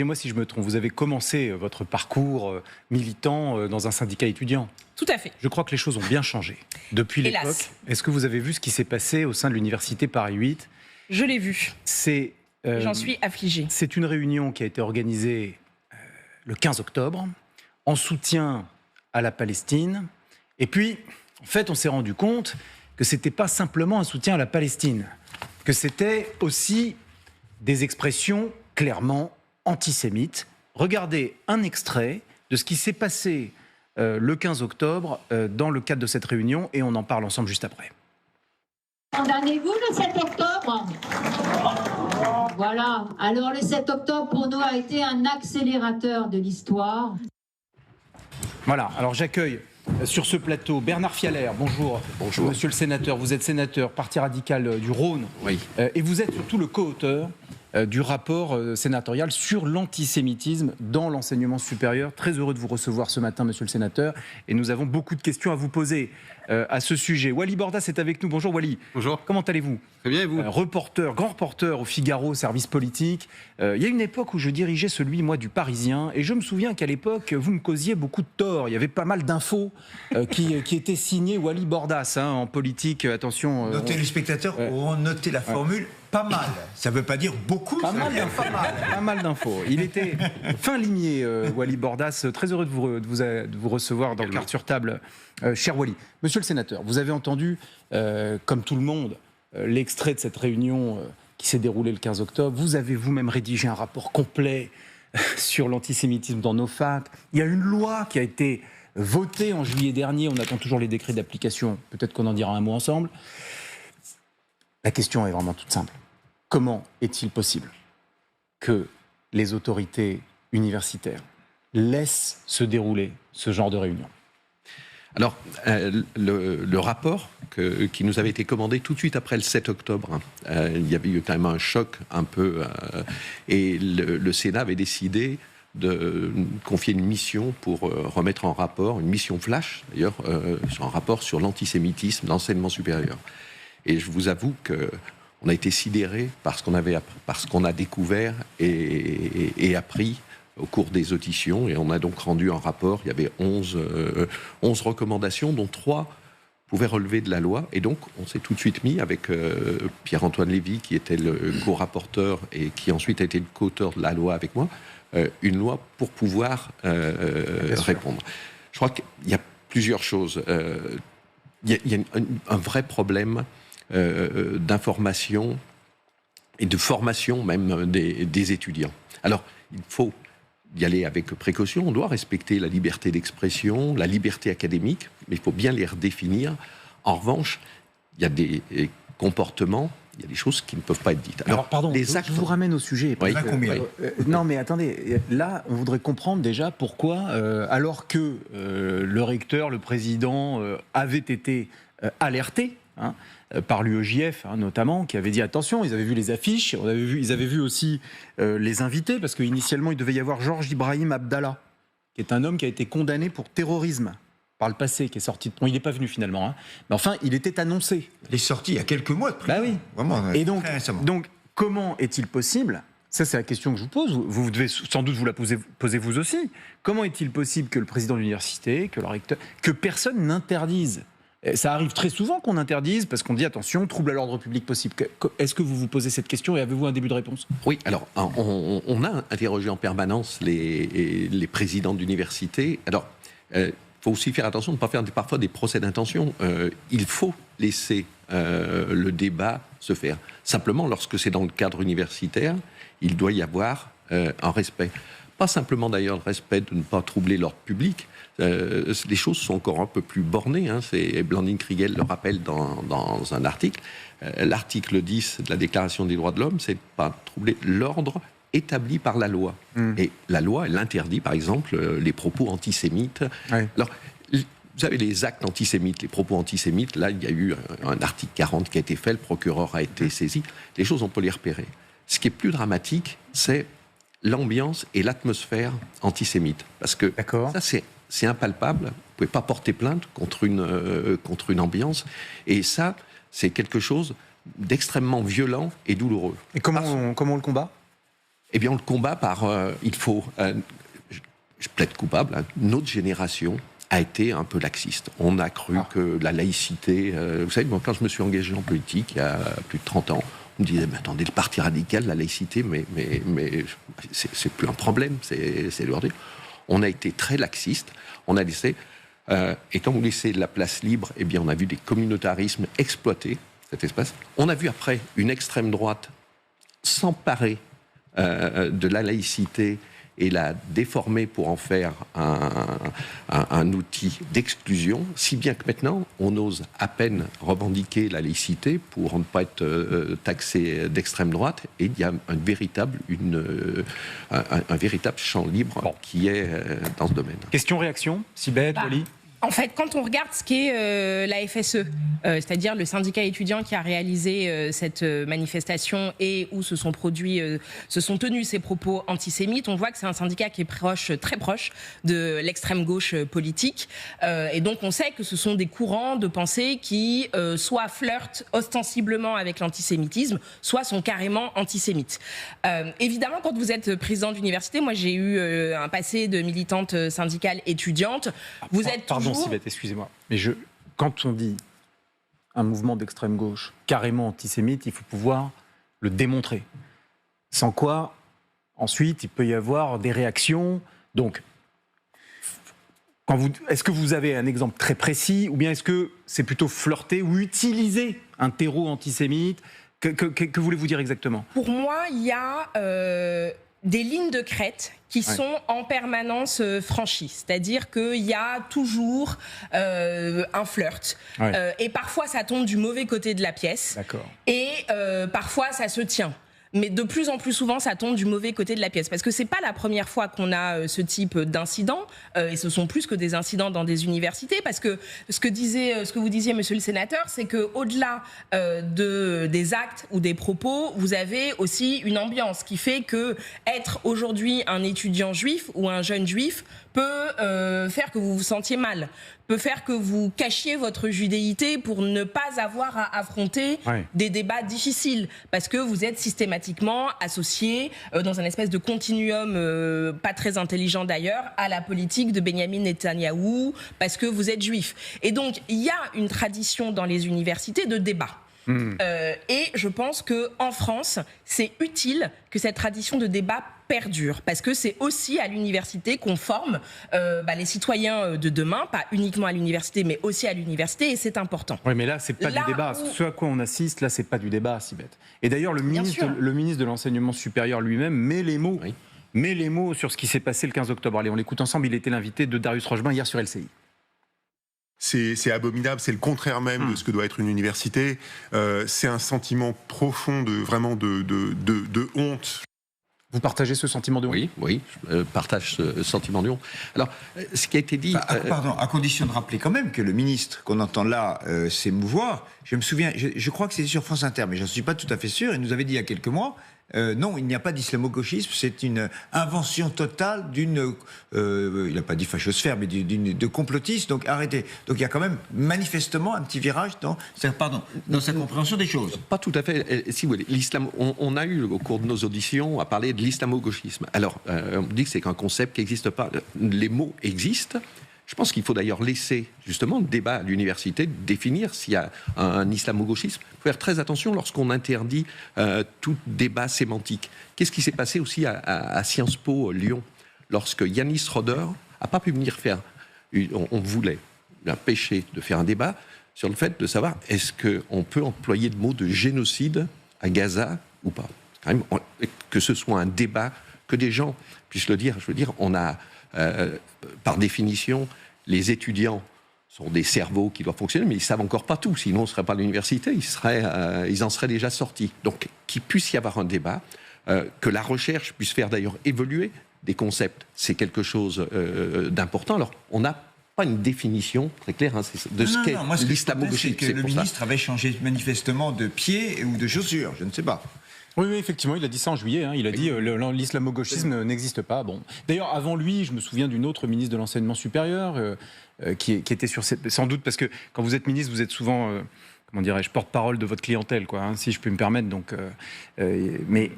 Et moi, si je me trompe, vous avez commencé votre parcours militant dans un syndicat étudiant. Tout à fait. Je crois que les choses ont bien changé depuis l'époque. Hélas. Est-ce que vous avez vu ce qui s'est passé au sein de l'université Paris 8 ? Je l'ai vu. J'en suis affligée. C'est une réunion qui a été organisée le 15 octobre en soutien à la Palestine. Et puis, en fait, on s'est rendu compte que ce n'était pas simplement un soutien à la Palestine, que c'était aussi des expressions clairement antisémites. Regardez un extrait de ce qui s'est passé le 15 octobre dans le cadre de cette réunion et on en parle ensemble juste après. Condamnez-vous le 7 octobre ? Voilà. Alors le 7 octobre pour nous a été un accélérateur de l'histoire. Voilà, alors j'accueille sur ce plateau Bernard Fialaire. Bonjour. Bonjour. Monsieur le sénateur, vous êtes sénateur, Parti radical du Rhône. Oui. Et vous êtes surtout le co-auteur du rapport sénatorial sur l'antisémitisme dans l'enseignement supérieur. Très heureux de vous recevoir ce matin, monsieur le sénateur. Et nous avons beaucoup de questions à vous poser à ce sujet. Wally Bordas est avec nous. Bonjour Wally. Bonjour. Comment allez-vous ? Très bien, et vous ? Reporter, grand reporter au Figaro, service politique. Il y a une époque où je dirigeais celui, moi, du Parisien. Et je me souviens qu'à l'époque, vous me causiez beaucoup de tort. Il y avait pas mal d'infos qui étaient signées Wally Bordas en politique. Attention. Nos téléspectateurs auront noté la formule pas mal. Ça ne veut pas dire beaucoup. Pas mal d'infos. Il était fin limier, Wally Bordas. Très heureux de vous recevoir dans Carte sur table, cher Wally. Monsieur le sénateur, vous avez entendu, comme tout le monde, l'extrait de cette réunion qui s'est déroulée le 15 octobre. Vous avez vous-même rédigé un rapport complet sur l'antisémitisme dans nos facs. Il y a une loi qui a été votée en juillet dernier. On attend toujours les décrets d'application. Peut-être qu'on en dira un mot ensemble. La question est vraiment toute simple. Comment est-il possible que les autorités universitaires laissent se dérouler ce genre de réunion ? Alors, le rapport qui nous avait été commandé tout de suite après le 7 octobre, il y avait eu quand même un choc un peu, et le Sénat avait décidé de confier une mission pour remettre en rapport, une mission flash d'ailleurs, sur un rapport sur l'antisémitisme dans l'enseignement supérieur. Et je vous avoue qu'on a été sidérés par ce qu'on a découvert et appris au cours des auditions, et on a donc rendu un rapport. Il y avait 11 recommandations, dont 3 pouvaient relever de la loi, et donc on s'est tout de suite mis avec Pierre-Antoine Lévy, qui était le co-rapporteur et qui ensuite a été le co-auteur de la loi avec moi, une loi pour pouvoir répondre. Je crois qu'il y a plusieurs choses. Il y a un vrai problème d'information et de formation même des étudiants. Alors, il faut y aller avec précaution. On doit respecter la liberté d'expression, la liberté académique, mais il faut bien les redéfinir. En revanche, il y a des comportements, il y a des choses qui ne peuvent pas être dites. Alors pardon, je vous ramène au sujet. Oui, non, mais attendez, là, on voudrait comprendre déjà pourquoi, alors que le recteur, le président, avait été alerté par l'UEJF notamment, qui avait dit attention, ils avaient vu les affiches, ils avaient vu aussi les invités, parce qu'initialement il devait y avoir Georges Ibrahim Abdallah, qui est un homme qui a été condamné pour terrorisme par le passé, qui est sorti de... Bon, il n'est pas venu finalement, mais enfin, il était annoncé. Il est sorti il y a quelques mois de prison. Bah oui. Vraiment, et donc, très récemment. Donc, comment est-il possible, ça c'est la question que je vous pose, vous devez sans doute vous la poser vous aussi, comment est-il possible que le président de l'université, que le recteur, que personne n'interdise ? Ça arrive très souvent qu'on interdise, parce qu'on dit attention, trouble à l'ordre public possible. Est-ce que vous vous posez cette question et avez-vous un début de réponse ? Oui, alors on a interrogé en permanence les présidents d'université. Alors, il faut aussi faire attention de ne pas faire parfois des procès d'intention. Il faut laisser le débat se faire. Simplement, lorsque c'est dans le cadre universitaire, il doit y avoir un respect. Pas simplement d'ailleurs le respect de ne pas troubler l'ordre public. Les choses sont encore un peu plus bornées. C'est Blandine Kriegel le rappelle dans un article. L'article 10 de la Déclaration des droits de l'homme, c'est de ne pas troubler l'ordre établi par la loi. Et la loi, elle interdit, par exemple, les propos antisémites. Ouais. Alors, vous avez les actes antisémites, les propos antisémites. Là, il y a eu un article 40 qui a été fait, le procureur a été saisi. Les choses, on peut les repérer. Ce qui est plus dramatique, c'est l'ambiance et l'atmosphère antisémite. Parce que ça, c'est impalpable. Vous ne pouvez pas porter plainte contre une ambiance. Et ça, c'est quelque chose d'extrêmement violent et douloureux. Et comment on le combat ? Eh bien, on le combat par... il faut... je plaide coupable, hein, notre génération a été un peu laxiste. On a cru que la laïcité... vous savez, moi, quand je me suis engagé en politique, il y a plus de 30 ans, on me disait, mais attendez, le parti radical, la laïcité, mais c'est plus un problème, c'est l'ordure. On a été très laxiste, on a laissé... et quand vous laissez la place libre, eh bien, on a vu des communautarismes exploiter cet espace. On a vu après une extrême droite s'emparer de la laïcité et la déformer pour en faire un outil d'exclusion, si bien que maintenant, on ose à peine revendiquer la laïcité pour ne pas être taxé d'extrême droite, et il y a un véritable champ libre qui est dans ce domaine. Question-réaction, Sibeth, Wally. En fait, quand on regarde ce qu'est la FSE, c'est-à-dire le syndicat étudiant qui a réalisé cette manifestation et où se sont tenus ces propos antisémites, on voit que c'est un syndicat qui est très proche de l'extrême gauche politique. Et donc on sait que ce sont des courants de pensée qui soit flirtent ostensiblement avec l'antisémitisme, soit sont carrément antisémites. Évidemment, quand vous êtes président d'université, moi j'ai eu un passé de militante syndicale étudiante. Vous êtes Pardon, Sibeth, excusez-moi. Mais quand on dit un mouvement d'extrême gauche carrément antisémite, il faut pouvoir le démontrer. Sans quoi, ensuite, il peut y avoir des réactions. Donc, est-ce que vous avez un exemple très précis, ou bien est-ce que c'est plutôt flirter ou utiliser un terreau antisémite ? Que voulez-vous dire exactement ? Pour moi, il y a des lignes de crête qui sont en permanence franchies. C'est-à-dire qu'il y a toujours un flirt. Et parfois, ça tombe du mauvais côté de la pièce. D'accord. Et parfois, ça se tient. Mais de plus en plus souvent, ça tombe du mauvais côté de la pièce. Parce que c'est pas la première fois qu'on a ce type d'incident. Et ce sont plus que des incidents dans des universités. Parce que ce que vous disiez, monsieur le sénateur, c'est qu'au-delà des actes ou des propos, vous avez aussi une ambiance qui fait que être aujourd'hui un étudiant juif ou un jeune juif peut faire que vous vous sentiez mal, peut faire que vous cachiez votre judéité pour ne pas avoir à affronter des débats difficiles, parce que vous êtes systématiquement associé dans un espèce de continuum pas très intelligent d'ailleurs à la politique de Benyamin Netanyahou, parce que vous êtes juif. Et donc il y a une tradition dans les universités de débat. Et je pense qu'en France, c'est utile que cette tradition de débat perdure, parce que c'est aussi à l'université qu'on forme les citoyens de demain, pas uniquement à l'université, mais aussi à l'université, et c'est important. Oui, mais là, c'est pas du débat. Ce à quoi on assiste, là, c'est pas du débat, Sibeth. Et d'ailleurs, le ministre de l'Enseignement supérieur lui-même met les mots sur ce qui s'est passé le 15 octobre. Allez, on l'écoute ensemble. Il était l'invité de Darius Rochebin hier sur LCI. C'est abominable, c'est le contraire même de ce que doit être une université. C'est un sentiment profond de honte. Vous partagez ce sentiment de honte ? Oui, je partage ce sentiment de honte. Alors, ce qui a été dit... Pardon, à condition de rappeler quand même que le ministre qu'on entend là s'émouvoir, je me souviens, je crois que c'était sur France Inter, mais je ne suis pas tout à fait sûr, il nous avait dit il y a quelques mois, non, il n'y a pas d'islamo-gauchisme, c'est une invention totale d'une, il n'a pas dit fachosphère, mais de complotistes, donc arrêtez. Donc il y a quand même manifestement un petit virage dans sa compréhension des choses. Pas tout à fait. Si vous voulez, on a eu au cours de nos auditions à parler de l'islamo-gauchisme. Alors, on dit que c'est qu'un concept qui n'existe pas. Les mots existent. Je pense qu'il faut d'ailleurs laisser justement le débat à l'université de définir s'il y a un islamo-gauchisme. Il faut faire très attention lorsqu'on interdit tout débat sémantique. Qu'est-ce qui s'est passé aussi à Sciences Po Lyon, lorsque Yanis Roder n'a pas pu venir faire... On voulait empêcher de faire un débat sur le fait de savoir est-ce qu'on peut employer le mot de génocide à Gaza ou pas. Quand même, que ce soit un débat, que des gens puissent le dire. Je veux dire, on a... par définition, les étudiants sont des cerveaux qui doivent fonctionner, mais ils ne savent encore pas tout. Sinon, on ne serait pas à l'université, ils en seraient déjà sortis. Donc, qu'il puisse y avoir un débat, que la recherche puisse faire d'ailleurs évoluer des concepts, c'est quelque chose d'important. Alors, on n'a pas une définition très claire de ce qu'est l'islamo-gauchisme. C'est que le ministre avait changé manifestement de pied ou de chaussures, je ne sais pas. Oui, effectivement, il a dit ça en juillet. Il a dit l'islamo-gauchisme n'existe pas. Bon. D'ailleurs, avant lui, je me souviens d'une autre ministre de l'Enseignement supérieur qui était sur cette... Sans doute parce que quand vous êtes ministre, vous êtes souvent, comment dirais-je, porte-parole de votre clientèle, quoi, si je peux me permettre. Donc, mais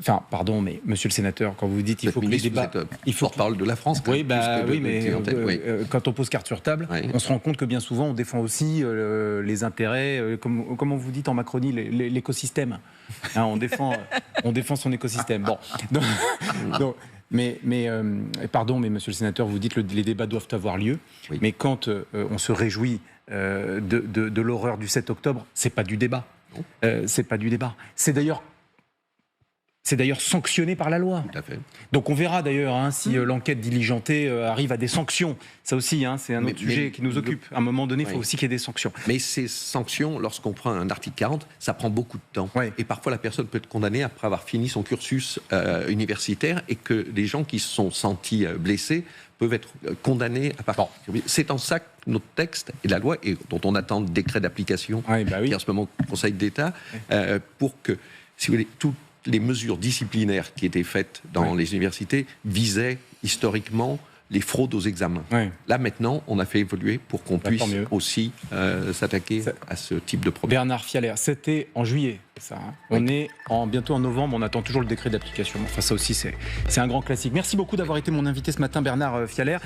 Enfin, pardon, mais monsieur le sénateur, quand vous dites il faut que les débats. Il faut porte-parole de la France. Oui, mais quand on pose carte sur table, oui. on se rend compte que bien souvent on défend aussi les intérêts, comment vous dites en Macronie, l'écosystème. Hein, on défend son écosystème. Bon. Pardon, mais monsieur le sénateur, vous dites que les débats doivent avoir lieu. Oui. Mais quand on se réjouit de l'horreur du 7 octobre, c'est pas du débat. C'est pas du débat. C'est d'ailleurs sanctionné par la loi. Tout à fait. Donc on verra d'ailleurs si l'enquête diligentée arrive à des sanctions. Ça aussi, c'est un autre sujet qui nous occupe. À un moment donné, il faut aussi qu'il y ait des sanctions. Mais ces sanctions, lorsqu'on prend un article 40, ça prend beaucoup de temps. Oui. Et parfois, la personne peut être condamnée après avoir fini son cursus universitaire et que les gens qui se sont sentis blessés peuvent être condamnés à partir. C'est en ça que notre texte et la loi, et dont on attend le décret d'application, qui est en ce moment au Conseil d'État, pour que, si vous voulez, toutes les mesures disciplinaires qui étaient faites dans les universités visaient historiquement les fraudes aux examens. Là, maintenant, on a fait évoluer pour qu'on puisse aussi s'attaquer à ce type de problème. Bernard Fialaire, c'était en juillet, ça. On est bientôt en novembre, on attend toujours le décret d'application. Enfin, ça aussi, c'est un grand classique. Merci beaucoup d'avoir été mon invité ce matin, Bernard Fialaire.